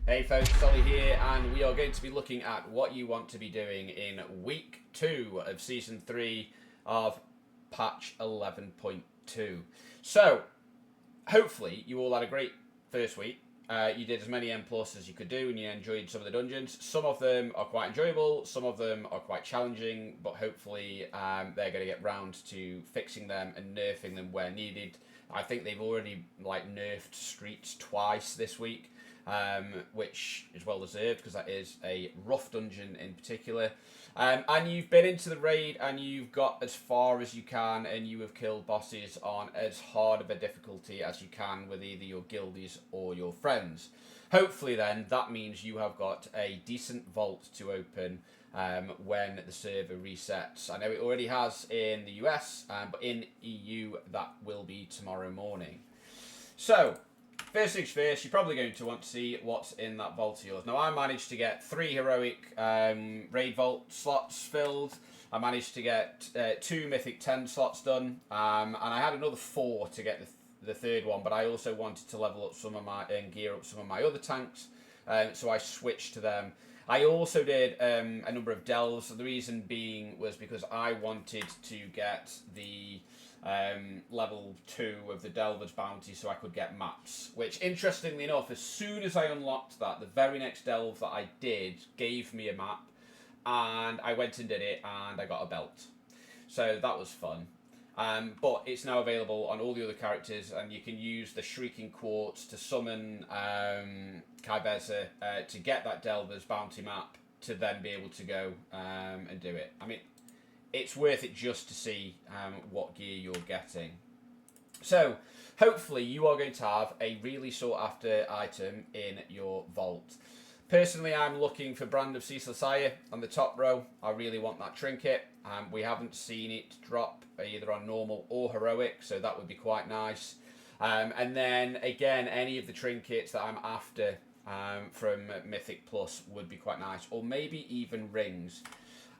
Hey folks, Solly here, and we are going to be looking at what you want to be doing in week 2 of season 3 of patch 11.2. So, hopefully you all had a great first week. You did as many M plus as you could do, and you enjoyed some of the dungeons. Some of them are quite enjoyable, some of them are quite challenging, but hopefully they're going to get round to fixing them and nerfing them where needed. I think they've already nerfed streets twice this week. Which is well deserved because that is a rough dungeon in particular. And you've been into the raid and you've got as far as you can, and you have killed bosses on as hard of a difficulty as you can with either your guildies or your friends. Hopefully then that means you have got a decent vault to open when the server resets. I know it already has in the US, but in EU that will be tomorrow morning. So, first things first, you're probably going to want to see what's in that vault of yours. Now, I managed to get 3 heroic raid vault slots filled. I managed to get 2 mythic 10 slots done, and I had another 4 to get the third one, but I also wanted to level up some of my and gear up some of my other tanks, so I switched to them. I also did a number of delves. The reason being was because I wanted to get the level 2 of the Delver's Bounty so I could get maps, which interestingly enough, as soon as I unlocked that, the very next delve that I did gave me a map, and I went and did it and I got a belt, so that was fun. But it's now available on all the other characters, and you can use the Shrieking Quartz to summon Kaibeza to get that Delver's Bounty map to then be able to go and do it. I mean, it's worth it just to see what gear you're getting. So, hopefully you are going to have a really sought after item in your vault. Personally, I'm looking for Brand of Ceaseless Ire on the top row. I really want that trinket. We haven't seen it drop either on normal or heroic, so that would be quite nice. And then, again, any of the trinkets that I'm after from Mythic Plus would be quite nice, or maybe even rings.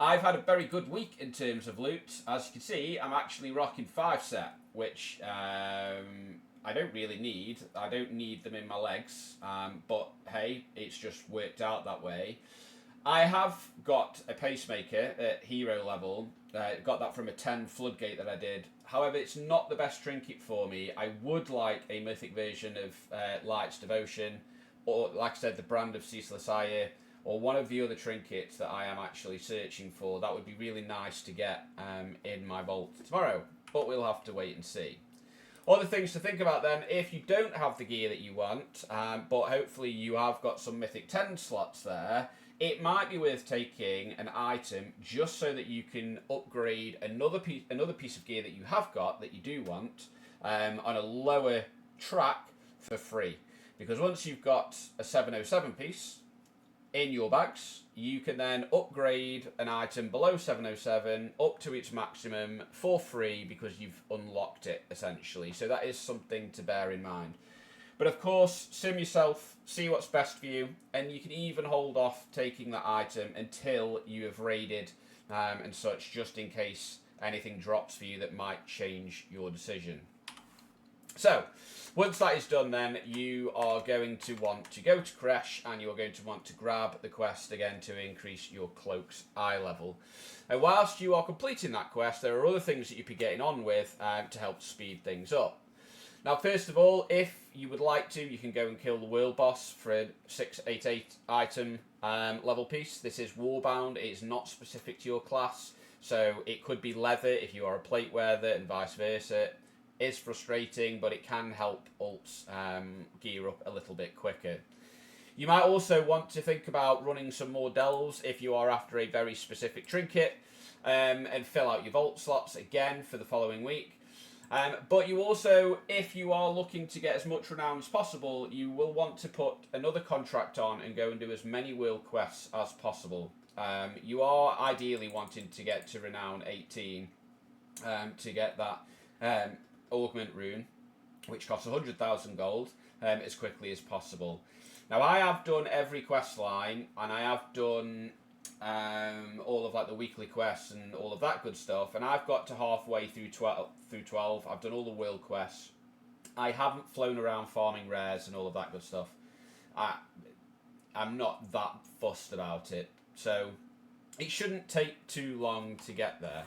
I've had a very good week in terms of loot. As you can see, I'm actually rocking 5 set, which I don't really need. I don't need them in my legs, but hey, it's just worked out that way. I have got a pacemaker at hero level. Got that from a 10 floodgate that I did. However, it's not the best trinket for me. I would like a mythic version of Light's Devotion, or like I said, the Brand of Ceaseless Ire, or one of the other trinkets that I am actually searching for. That would be really nice to get in my vault tomorrow, but we'll have to wait and see. Other things to think about then, if you don't have the gear that you want, but hopefully you have got some Mythic 10 slots there, it might be worth taking an item just so that you can upgrade another piece of gear that you have got that you do want on a lower track for free. Because once you've got a 707 piece in your bags, you can then upgrade an item below 707 up to its maximum for free because you've unlocked it, essentially. So that is something to bear in mind. But of course, sim yourself, see what's best for you, and you can even hold off taking that item until you have raided and such, just in case anything drops for you that might change your decision. So, once that is done then, you are going to want to go to Kresh, and you're going to want to grab the quest again to increase your cloak's eye level. And whilst you are completing that quest, there are other things that you could be getting on with to help speed things up. Now, first of all, if you would like to, you can go and kill the world boss for a 688 item level piece. This is Warbound. It is not specific to your class, so it could be leather if you are a plate wearer and vice versa. Is frustrating, but it can help ults gear up a little bit quicker. You might also want to think about running some more delves if you are after a very specific trinket, and fill out your vault slots again for the following week. But you also, if you are looking to get as much renown as possible, you will want to put another contract on and go and do as many world quests as possible. You are ideally wanting to get to renown 18 to get that augment rune, which costs 100,000 gold, as quickly as possible. Now, I have done every quest line, and I have done all of like the weekly quests and all of that good stuff, and I've got to halfway through 12. I've done all the world quests. I haven't flown around farming rares and all of that good stuff. I'm not that fussed about it. So it shouldn't take too long to get there.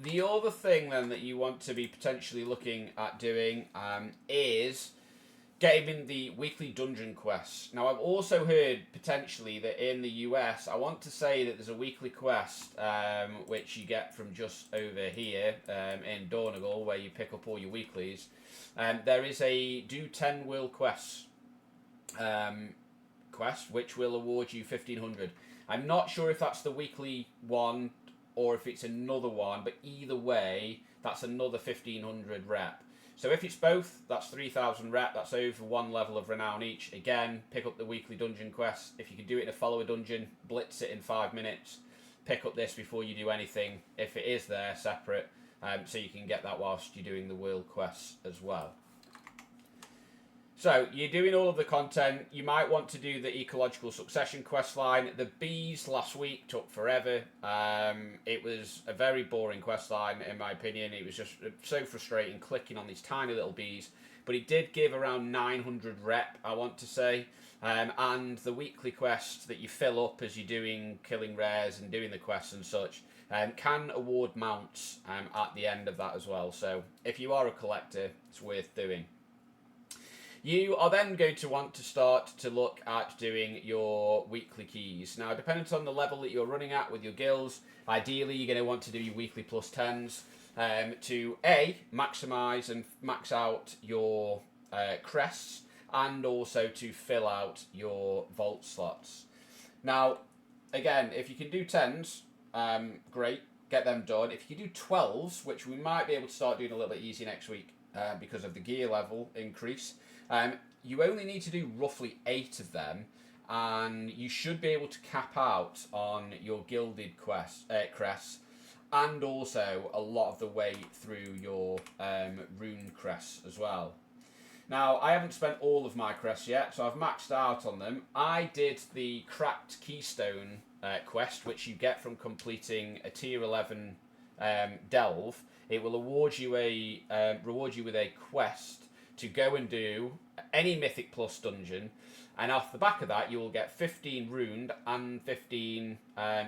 The other thing then that you want to be potentially looking at doing is getting the weekly dungeon quests. Now, I've also heard potentially that in the US, I want to say that there's a weekly quest which you get from just over here in Donegal, where you pick up all your weeklies. There is a do 10 world quests quest, which will award you 1500. I'm not sure if that's the weekly one or if it's another one, but either way, that's another 1500 rep. So if it's both, that's 3000 rep, that's over one level of renown each. Again, pick up the weekly dungeon quest. If you can do it in a follower dungeon, blitz it in 5 minutes. Pick up this before you do anything, if it is there, separate, so you can get that whilst you're doing the world quests as well. So, you're doing all of the content. You might want to do the ecological succession quest line. The bees last week took forever. It was a very boring quest line, in my opinion. It was just so frustrating clicking on these tiny little bees. But it did give around 900 rep, I want to say. And the weekly quests that you fill up as you're doing killing rares and doing the quests and such can award mounts at the end of that as well. So, if you are a collector, it's worth doing. You are then going to want to start to look at doing your weekly keys. Now, depending on the level that you're running at with your guilds, ideally you're going to want to do your weekly plus 10s to A, maximise and max out your crests, and also to fill out your vault slots. Now, again, if you can do 10s, great, get them done. If you can do 12s, which we might be able to start doing a little bit easier next week because of the gear level increase, you only need to do roughly 8 of them, and you should be able to cap out on your gilded crests, and also a lot of the way through your rune crests as well. Now, I haven't spent all of my crests yet, so I've maxed out on them. I did the cracked keystone quest, which you get from completing a tier 11 delve. It will reward you with a quest to go and do any Mythic Plus dungeon, and off the back of that you will get 15 runed and 15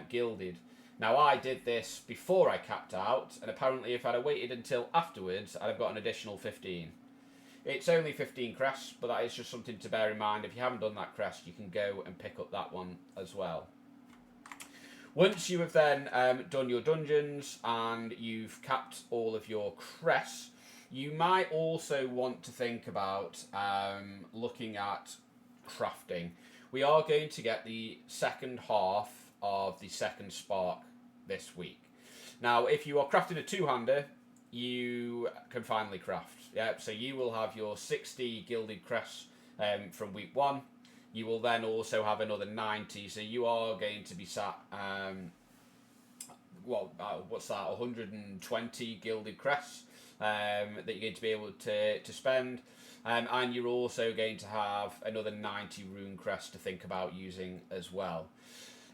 gilded. Now, I did this before I capped out, and apparently if I'd have waited until afterwards, I'd have got an additional 15. It's only 15 crests, but that is just something to bear in mind. If you haven't done that crest, you can go and pick up that one as well. Once you have then done your dungeons and you've capped all of your crests, you might also want to think about looking at crafting. We are going to get the second half of the second spark this week. Now, if you are crafting a two-hander, you can finally craft. Yeah, so you will have your 60 gilded crests from week 1. You will then also have another 90, so you are going to be sat, what's that, 120 gilded crests that you're going to be able to spend. And you're also going to have another 90 rune crests to think about using as well.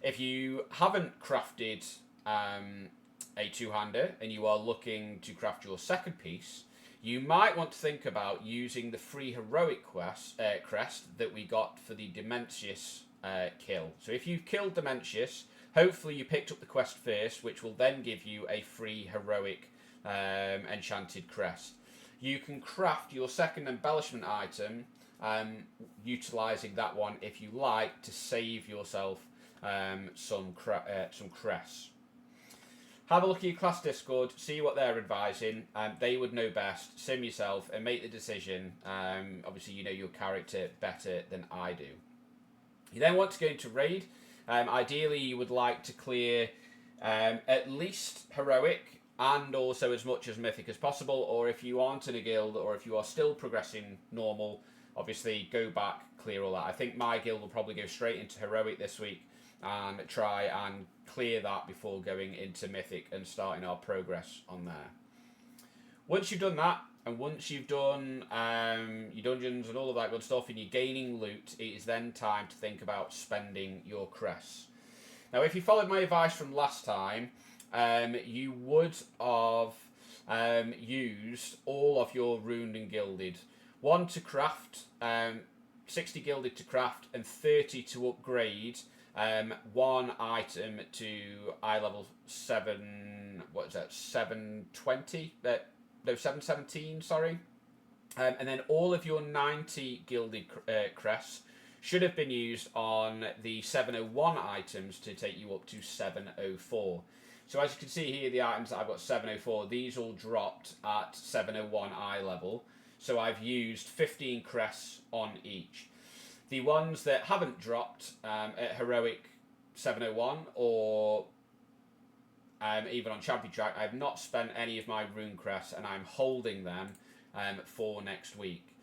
If you haven't crafted a two-hander and you are looking to craft your second piece, you might want to think about using the free heroic crest that we got for the Dementius kill. So if you've killed Dementius, hopefully you picked up the quest first, which will then give you a free heroic enchanted crest. You can craft your second embellishment item utilising that one if you like to save yourself some crests. Have a look at your class Discord, see what they're advising. They would know best. Sim yourself and make the decision. Obviously, you know your character better than I do. You then want to go into raid. Ideally, you would like to clear at least heroic and also as much as mythic as possible. Or if you aren't in a guild, or if you are still progressing normal, obviously go back, clear all that. I think my guild will probably go straight into heroic this week and try and clear that before going into mythic and starting our progress on there. Once you've done that, and once you've done your dungeons and all of that good stuff and you're gaining loot, it is then time to think about spending your crests. Now, if you followed my advice from last time, you would have used all of your runed and gilded. One to craft 60 gilded to craft, and 30 to upgrade one item to eye level 7. What is that? 720? No, 717. Sorry. And then all of your 90 gilded crests should have been used on the 701 items to take you up to 704. So as you can see here, the items that I've got 704, these all dropped at 701 eye level. So I've used 15 crests on each. The ones that haven't dropped at Heroic 701 or even on Champion Track, I've not spent any of my rune crests, and I'm holding them for next week.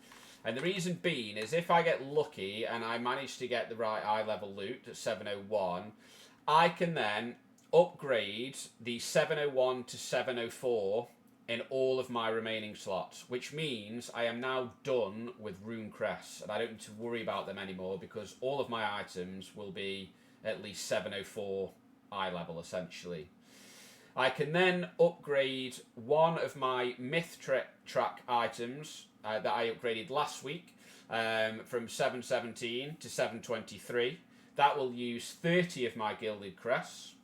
And the reason being is if I get lucky and I manage to get the right eye level loot at 701, I can then upgrade the 701 to 704 in all of my remaining slots, which means I am now done with rune crests and I don't need to worry about them anymore because all of my items will be at least 704 eye level essentially. I can then upgrade one of my myth track items that I upgraded last week from 717 to 723. That will use 30 of my gilded crests.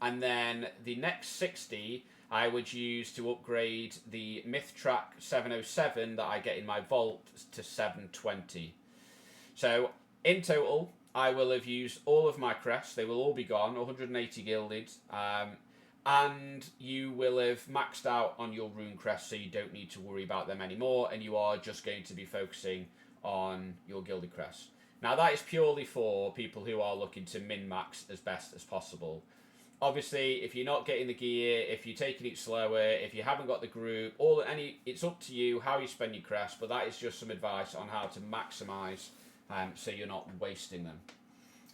And then the next 60 I would use to upgrade the myth track 707 that I get in my vault to 720. So in total, I will have used all of my crests. They will all be gone, 180 gilded. And you will have maxed out on your rune crests, so you don't need to worry about them anymore, and you are just going to be focusing on your gilded crests. Now that is purely for people who are looking to min-max as best as possible. Obviously, if you're not getting the gear, if you're taking it slower, if you haven't got the group, it's up to you how you spend your crests, but that is just some advice on how to maximise so you're not wasting them.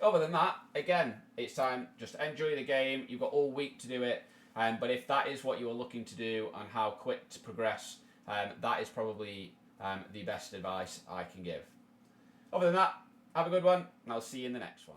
Other than that, again, it's time, just enjoy the game. You've got all week to do it. But if that is what you're looking to do and how quick to progress, that is probably the best advice I can give. Other than that, have a good one, and I'll see you in the next one.